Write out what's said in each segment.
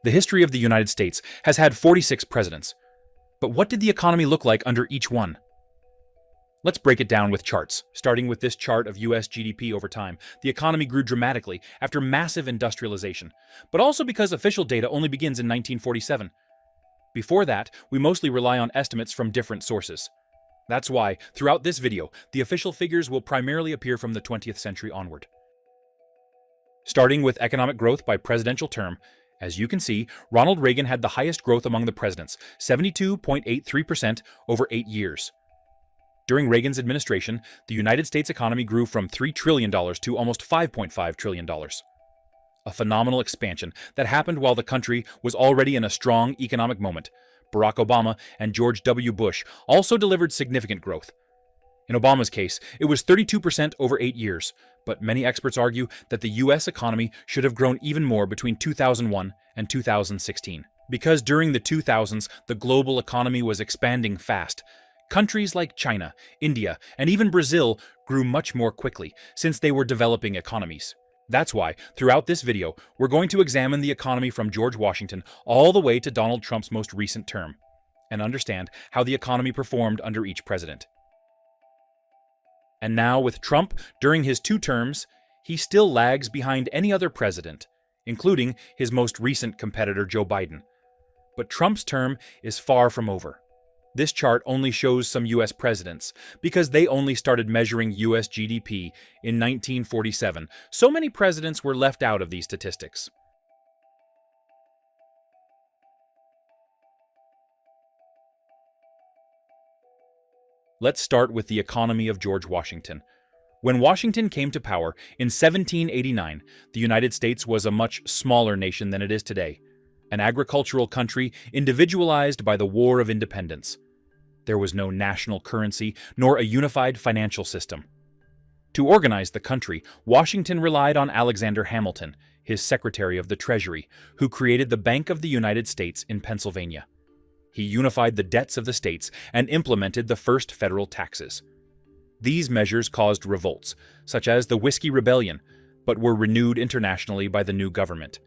The history of the United States has had 46 presidents. But what did the economy look like under each one? Let's break it down with charts. Starting with this chart of U.S. GDP over time, the economy grew dramatically after massive industrialization, but also because official data only begins in 1947. Before that, we mostly rely on estimates from different sources. That's why, throughout this video, the official figures will primarily appear from the 20th century onward. Starting with economic growth by presidential term, as you can see, Ronald Reagan had the highest growth among the presidents, 72.83% over 8 years. During Reagan's administration, the United States economy grew from $3 trillion to almost $5.5 trillion. A phenomenal expansion that happened while the country was already in a strong economic moment. Barack Obama and George W. Bush also delivered significant growth. In Obama's case, it was 32% over 8 years, but many experts argue that the U.S. economy should have grown even more between 2001 and 2016. Because during the 2000s, the global economy was expanding fast. Countries like China, India, and even Brazil grew much more quickly since they were developing economies. That's why, throughout this video, we're going to examine the economy from George Washington all the way to Donald Trump's most recent term, and understand how the economy performed under each president. And now, with Trump, during his 2 terms, he still lags behind any other president, including his most recent competitor, Joe Biden. But Trump's term is far from over. This chart only shows some U.S. presidents, because they only started measuring U.S. GDP in 1947. So many presidents were left out of these statistics. Let's start with the economy of George Washington. When Washington came to power in 1789, the United States was a much smaller nation than it is today, an agricultural country individualized by the War of Independence. There was no national currency nor a unified financial system. To organize the country, Washington relied on Alexander Hamilton, his Secretary of the Treasury, who created the Bank of the United States in Pennsylvania. He unified the debts of the states and implemented the first federal taxes. These measures caused revolts, such as the Whiskey Rebellion, but were renewed internationally by the new government.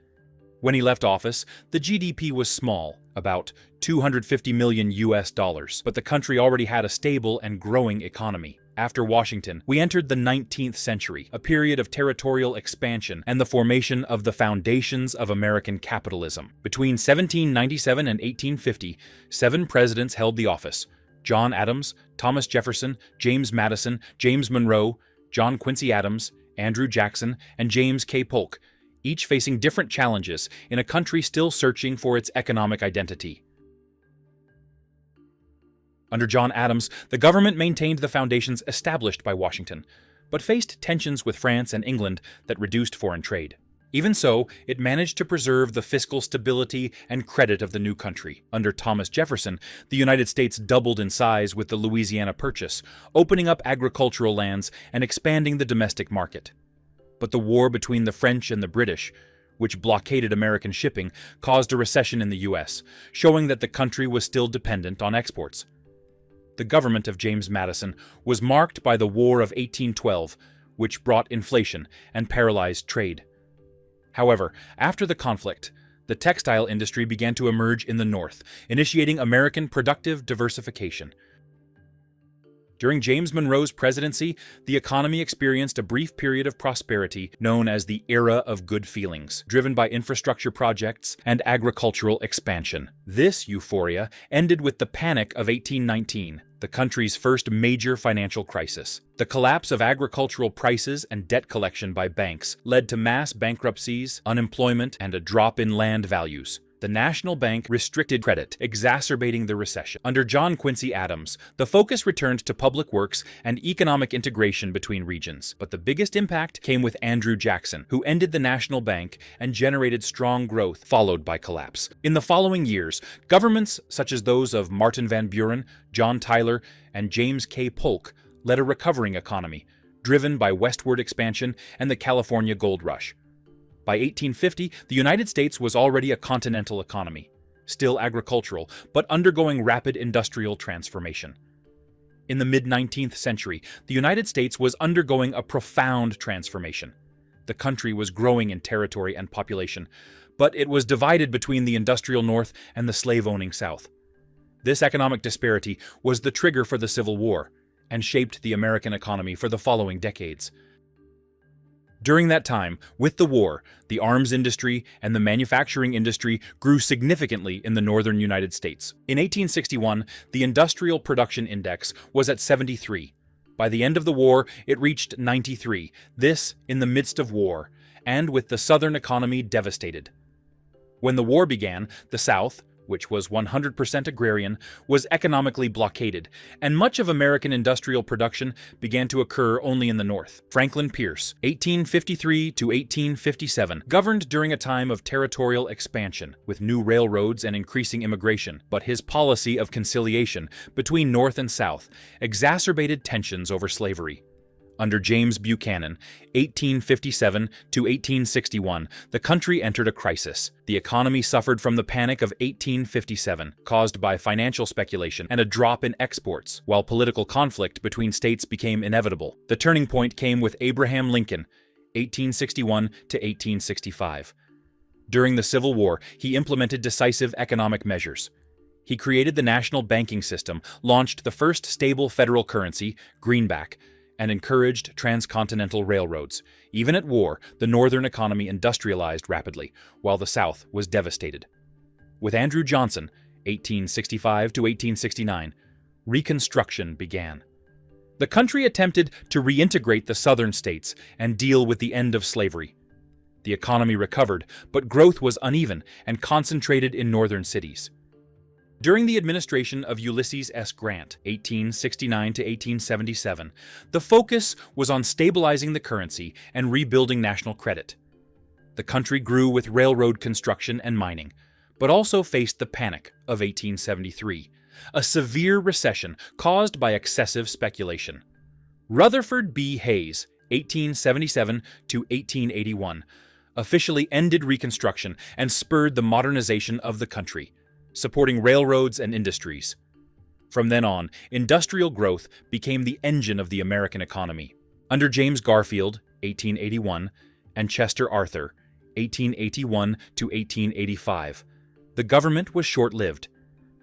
When he left office, the GDP was small, about $250 million US, but the country already had a stable and growing economy. After Washington, we entered the 19th century, a period of territorial expansion and the formation of the foundations of American capitalism. Between 1797 and 1850, 7 presidents held the office: John Adams, Thomas Jefferson, James Madison, James Monroe, John Quincy Adams, Andrew Jackson, and James K. Polk, each facing different challenges in a country still searching for its economic identity. Under John Adams, the government maintained the foundations established by Washington, but faced tensions with France and England that reduced foreign trade. Even so, it managed to preserve the fiscal stability and credit of the new country. Under Thomas Jefferson, the United States doubled in size with the Louisiana Purchase, opening up agricultural lands and expanding the domestic market. But the war between the French and the British, which blockaded American shipping, caused a recession in the U.S., showing that the country was still dependent on exports. The government of James Madison was marked by the War of 1812, which brought inflation and paralyzed trade. However, after the conflict, the textile industry began to emerge in the North, initiating American productive diversification. During James Monroe's presidency, the economy experienced a brief period of prosperity known as the Era of Good Feelings, driven by infrastructure projects and agricultural expansion. This euphoria ended with the Panic of 1819, the country's first major financial crisis. The collapse of agricultural prices and debt collection by banks led to mass bankruptcies, unemployment, and a drop in land values. The National Bank restricted credit, exacerbating the recession. Under John Quincy Adams, the focus returned to public works and economic integration between regions. But the biggest impact came with Andrew Jackson, who ended the National Bank and generated strong growth, followed by collapse. In the following years, governments such as those of Martin Van Buren, John Tyler, and James K. Polk led a recovering economy, driven by westward expansion and the California gold rush. By 1850, the United States was already a continental economy, still agricultural, but undergoing rapid industrial transformation. In the mid-19th century, the United States was undergoing a profound transformation. The country was growing in territory and population, but it was divided between the industrial North and the slave-owning South. This economic disparity was the trigger for the Civil War and shaped the American economy for the following decades. During that time, with the war, the arms industry and the manufacturing industry grew significantly in the northern United States. In 1861, the Industrial Production Index was at 73. By the end of the war, it reached 93, this in the midst of war, and with the Southern economy devastated. When the war began, the South, which was 100% agrarian, was economically blockaded, and much of American industrial production began to occur only in the North. Franklin Pierce, 1853 to 1857, governed during a time of territorial expansion, with new railroads and increasing immigration, but his policy of conciliation between North and South exacerbated tensions over slavery. Under James Buchanan, 1857 to 1861, the country entered a crisis. The economy suffered from the Panic of 1857, caused by financial speculation and a drop in exports, while political conflict between states became inevitable. The turning point came with Abraham Lincoln, 1861 to 1865. During the Civil War, he implemented decisive economic measures. He created the national banking system, launched the first stable federal currency, greenback, and encouraged transcontinental railroads. Even at war, the Northern economy industrialized rapidly, while the South was devastated. With Andrew Johnson, 1865 to 1869, Reconstruction began. The country attempted to reintegrate the Southern states and deal with the end of slavery. The economy recovered, but growth was uneven and concentrated in northern cities. During the administration of Ulysses S. Grant, 1869 to 1877, the focus was on stabilizing the currency and rebuilding national credit. The country grew with railroad construction and mining, but also faced the Panic of 1873, a severe recession caused by excessive speculation. Rutherford B. Hayes, 1877 to 1881, officially ended Reconstruction and spurred the modernization of the country, supporting railroads and industries. From then on, industrial growth became the engine of the American economy. Under James Garfield, 1881, and Chester Arthur, 1881 to 1885, the government was short-lived,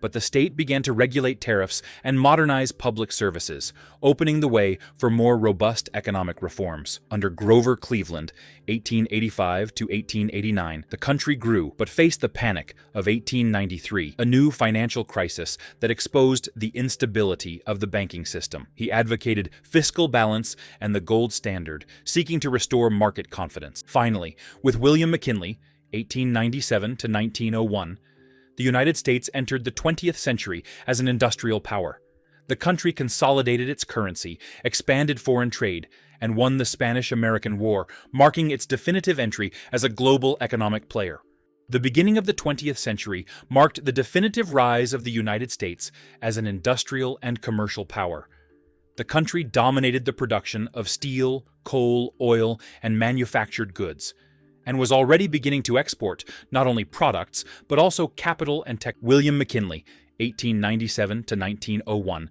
but the state began to regulate tariffs and modernize public services, opening the way for more robust economic reforms. Under Grover Cleveland, 1885 to 1889, the country grew but faced the Panic of 1893, a new financial crisis that exposed the instability of the banking system. He advocated fiscal balance and the gold standard, seeking to restore market confidence. Finally, with William McKinley, 1897 to 1901, the United States entered the 20th century as an industrial power. The country consolidated its currency, expanded foreign trade, and won the Spanish-American War, marking its definitive entry as a global economic player. The beginning of the 20th century marked the definitive rise of the United States as an industrial and commercial power. The country dominated the production of steel, coal, oil, and manufactured goods, and was already beginning to export not only products, but also capital and tech. William McKinley, 1897 to 1901,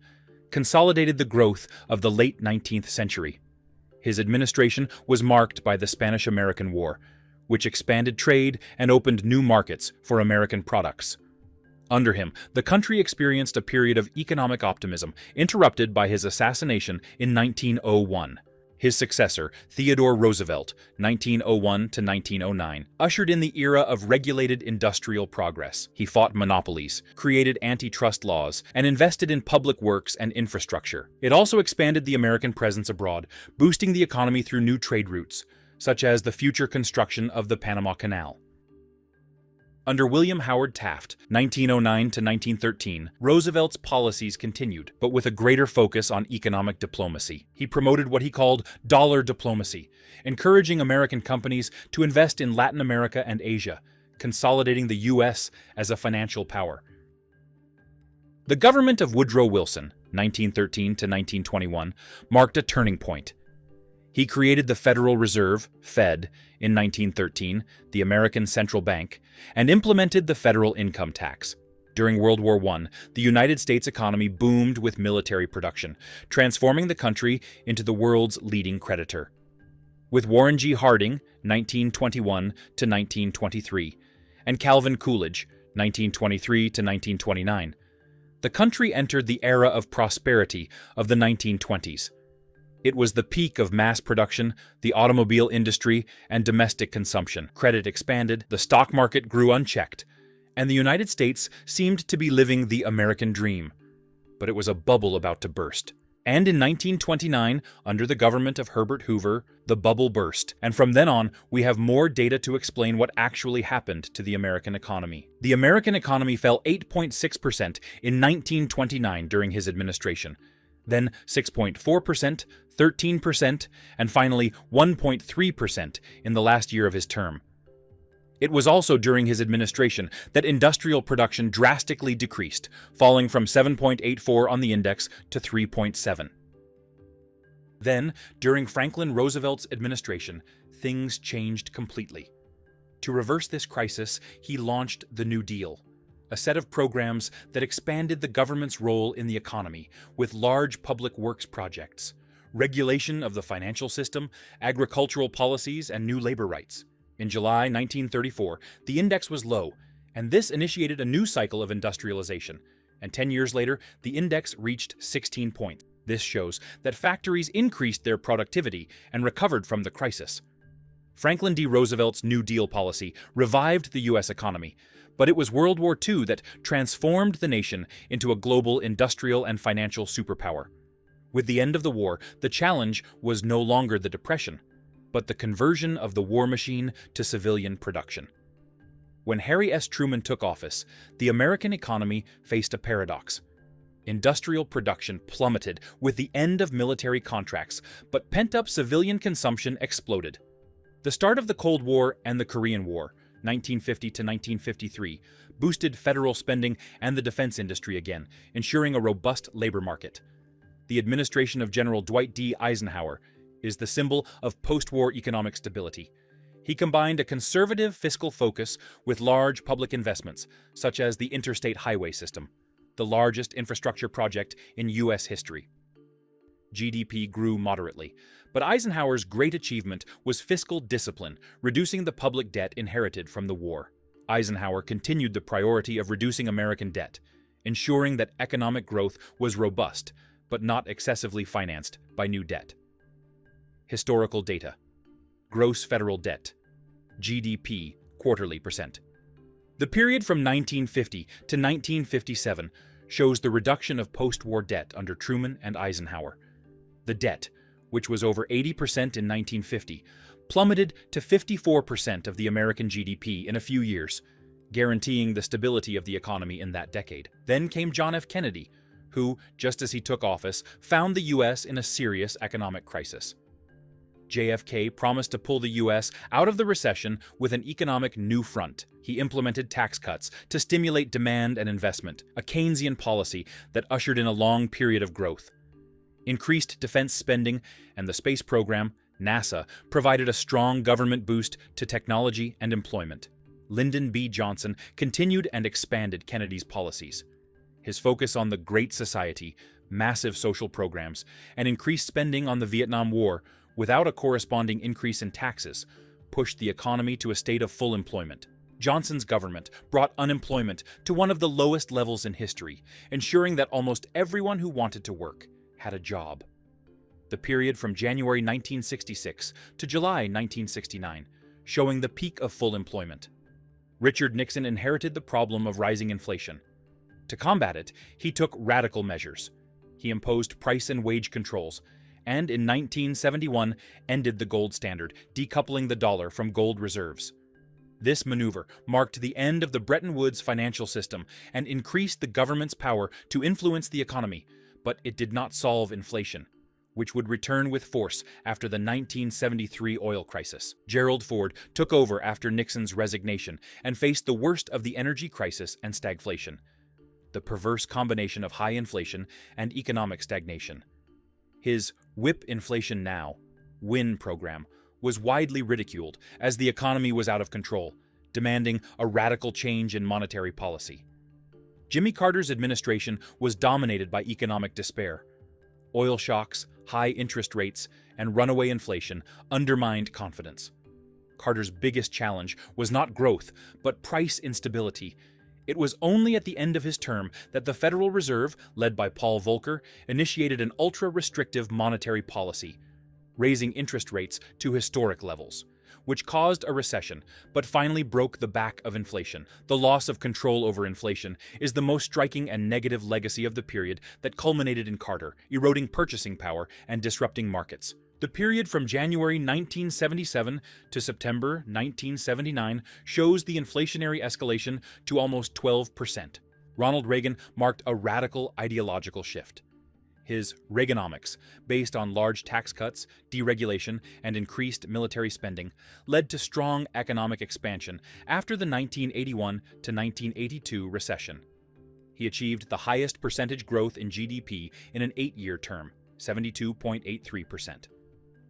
consolidated the growth of the late 19th century. His administration was marked by the Spanish-American War, which expanded trade and opened new markets for American products. Under him, the country experienced a period of economic optimism, interrupted by his assassination in 1901. His successor, Theodore Roosevelt, 1901 to 1909, ushered in the era of regulated industrial progress. He fought monopolies, created antitrust laws, and invested in public works and infrastructure. It also expanded the American presence abroad, boosting the economy through new trade routes, such as the future construction of the Panama Canal. Under William Howard Taft, 1909 to 1913, Roosevelt's policies continued, but with a greater focus on economic diplomacy. He promoted what he called dollar diplomacy, encouraging American companies to invest in Latin America and Asia, consolidating the U.S. as a financial power. The government of Woodrow Wilson, 1913 to 1921, marked a turning point. He created the Federal Reserve, Fed, in 1913, the American Central Bank, and implemented the federal income tax. During World War I, the United States economy boomed with military production, transforming the country into the world's leading creditor. With Warren G. Harding, 1921 to 1923, and Calvin Coolidge, 1923 to 1929. The country entered the era of prosperity of the 1920s. It was the peak of mass production, the automobile industry, and domestic consumption. Credit expanded, the stock market grew unchecked, and the United States seemed to be living the American dream. But it was a bubble about to burst. And in 1929, under the government of Herbert Hoover, the bubble burst. And from then on, we have more data to explain what actually happened to the American economy. The American economy fell 8.6% in 1929 during his administration. Then 6.4%, 13%, and finally 1.3% in the last year of his term. It was also during his administration that industrial production drastically decreased, falling from 7.84 on the index to 3.7. Then, during Franklin Roosevelt's administration, things changed completely. To reverse this crisis, he launched the New Deal, a set of programs that expanded the government's role in the economy with large public works projects, regulation of the financial system, agricultural policies, and new labor rights. In July 1934, the index was low, and this initiated a new cycle of industrialization, and 10 years later, the index reached 16 points. This shows that factories increased their productivity and recovered from the crisis. Franklin D. Roosevelt's New Deal policy revived the U.S. economy, but it was World War II that transformed the nation into a global industrial and financial superpower. With the end of the war, the challenge was no longer the Depression, but the conversion of the war machine to civilian production. When Harry S. Truman took office, the American economy faced a paradox. Industrial production plummeted with the end of military contracts, but pent-up civilian consumption exploded. The start of the Cold War and the Korean War, 1950 to 1953, boosted federal spending and the defense industry again, ensuring a robust labor market. The administration of General Dwight D. Eisenhower is the symbol of post-war economic stability. He combined a conservative fiscal focus with large public investments, such as the interstate highway system, the largest infrastructure project in U.S. history. GDP grew moderately, but Eisenhower's great achievement was fiscal discipline, reducing the public debt inherited from the war. Eisenhower continued the priority of reducing American debt, ensuring that economic growth was robust, but not excessively financed by new debt. Historical data. Gross federal debt. GDP, quarterly percent. The period from 1950 to 1957 shows the reduction of post-war debt under Truman and Eisenhower. The debt, which was over 80% in 1950, plummeted to 54% of the American GDP in a few years, guaranteeing the stability of the economy in that decade. Then came John F. Kennedy, who, just as he took office, found the U.S. in a serious economic crisis. JFK promised to pull the U.S. out of the recession with an economic new front. He implemented tax cuts to stimulate demand and investment, a Keynesian policy that ushered in a long period of growth. Increased defense spending and the space program, NASA, provided a strong government boost to technology and employment. Lyndon B. Johnson continued and expanded Kennedy's policies. His focus on the Great Society, massive social programs, and increased spending on the Vietnam War without a corresponding increase in taxes, pushed the economy to a state of full employment. Johnson's government brought unemployment to one of the lowest levels in history, ensuring that almost everyone who wanted to work had a job. The period from January 1966 to July 1969, showing the peak of full employment. Richard Nixon inherited the problem of rising inflation. To combat it, he took radical measures. He imposed price and wage controls, and in 1971 ended the gold standard, decoupling the dollar from gold reserves. This maneuver marked the end of the Bretton Woods financial system and increased the government's power to influence the economy, but it did not solve inflation, which would return with force after the 1973 oil crisis. Gerald Ford took over after Nixon's resignation and faced the worst of the energy crisis and stagflation, the perverse combination of high inflation and economic stagnation. His Whip Inflation Now, WIN program was widely ridiculed as the economy was out of control, demanding a radical change in monetary policy. Jimmy Carter's administration was dominated by economic despair. Oil shocks, high interest rates, and runaway inflation undermined confidence. Carter's biggest challenge was not growth, but price instability. It was only at the end of his term that the Federal Reserve, led by Paul Volcker, initiated an ultra-restrictive monetary policy, raising interest rates to historic levels, which caused a recession, but finally broke the back of inflation. The loss of control over inflation is the most striking and negative legacy of the period that culminated in Carter, eroding purchasing power and disrupting markets. The period from January 1977 to September 1979 shows the inflationary escalation to almost 12%. Ronald Reagan marked a radical ideological shift. His Reaganomics, based on large tax cuts, deregulation, and increased military spending, led to strong economic expansion after the 1981 to 1982 recession. He achieved the highest percentage growth in GDP in an 8-year term, 72.83%.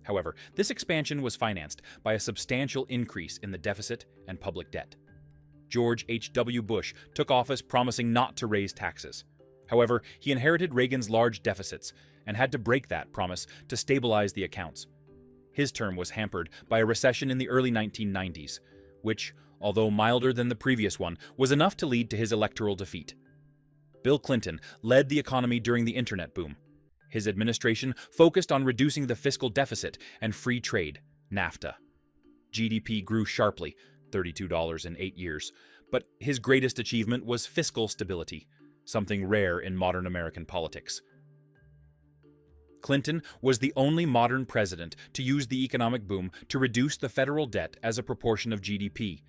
However, this expansion was financed by a substantial increase in the deficit and public debt. George H.W. Bush took office promising not to raise taxes. However, he inherited Reagan's large deficits and had to break that promise to stabilize the accounts. His term was hampered by a recession in the early 1990s, which, although milder than the previous one, was enough to lead to his electoral defeat. Bill Clinton led the economy during the internet boom. His administration focused on reducing the fiscal deficit and free trade, NAFTA. GDP grew sharply, $32 in 8 years, but his greatest achievement was fiscal stability, something rare in modern American politics. Clinton was the only modern president to use the economic boom to reduce the federal debt as a proportion of GDP,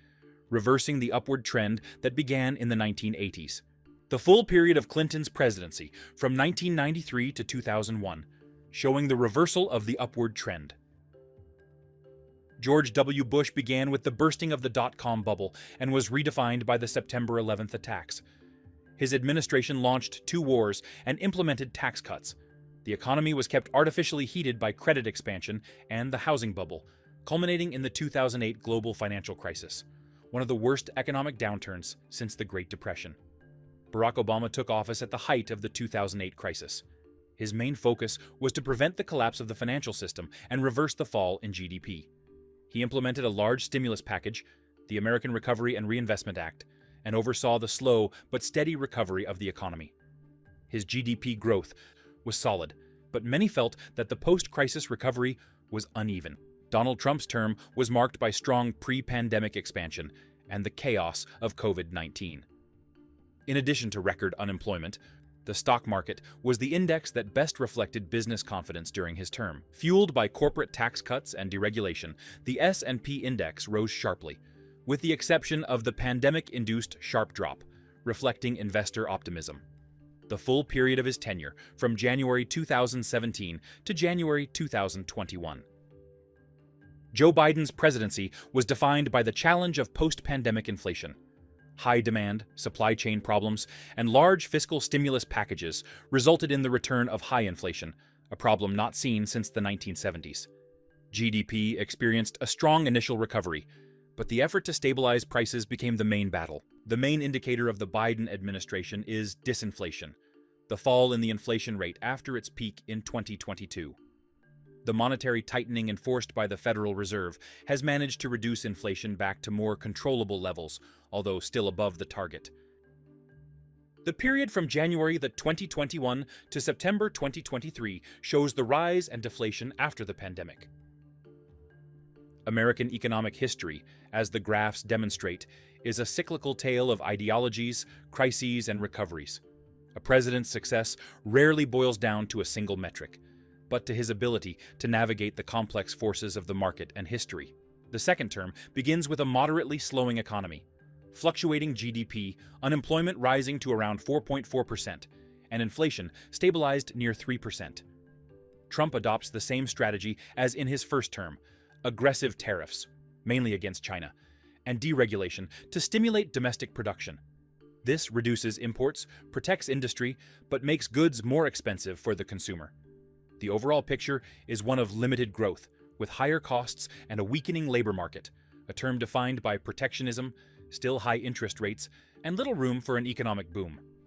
reversing the upward trend that began in the 1980s. The full period of Clinton's presidency, from 1993 to 2001, showing the reversal of the upward trend. George W. Bush began with the bursting of the dot-com bubble and was redefined by the September 11th attacks. His administration launched 2 wars and implemented tax cuts. The economy was kept artificially heated by credit expansion and the housing bubble, culminating in the 2008 global financial crisis, one of the worst economic downturns since the Great Depression. Barack Obama took office at the height of the 2008 crisis. His main focus was to prevent the collapse of the financial system and reverse the fall in GDP. He implemented a large stimulus package, the American Recovery and Reinvestment Act, and oversaw the slow but steady recovery of the economy. His GDP growth was solid, but many felt that the post-crisis recovery was uneven. Donald Trump's term was marked by strong pre-pandemic expansion and the chaos of COVID-19. In addition to record unemployment, the stock market was the index that best reflected business confidence during his term. Fueled by corporate tax cuts and deregulation, the S&P index rose sharply, with the exception of the pandemic-induced sharp drop, reflecting investor optimism. The full period of his tenure, from January 2017 to January 2021. Joe Biden's presidency was defined by the challenge of post-pandemic inflation. High demand, supply chain problems, and large fiscal stimulus packages resulted in the return of high inflation, a problem not seen since the 1970s. GDP experienced a strong initial recovery, but the effort to stabilize prices became the main battle. The main indicator of the Biden administration is disinflation, the fall in the inflation rate after its peak in 2022. The monetary tightening enforced by the Federal Reserve has managed to reduce inflation back to more controllable levels, although still above the target. The period from January 2021 to September 2023 shows the rise and deflation after the pandemic. American economic history, as the graphs demonstrate, is a cyclical tale of ideologies, crises, and recoveries. A president's success rarely boils down to a single metric, but to his ability to navigate the complex forces of the market and history. The second term begins with a moderately slowing economy, fluctuating GDP, unemployment rising to around 4.4%, and inflation stabilized near 3%. Trump adopts the same strategy as in his first term, aggressive tariffs, mainly against China, and deregulation to stimulate domestic production. This reduces imports, protects industry, but makes goods more expensive for the consumer. The overall picture is one of limited growth, with higher costs and a weakening labor market, a term defined by protectionism, still high interest rates, and little room for an economic boom.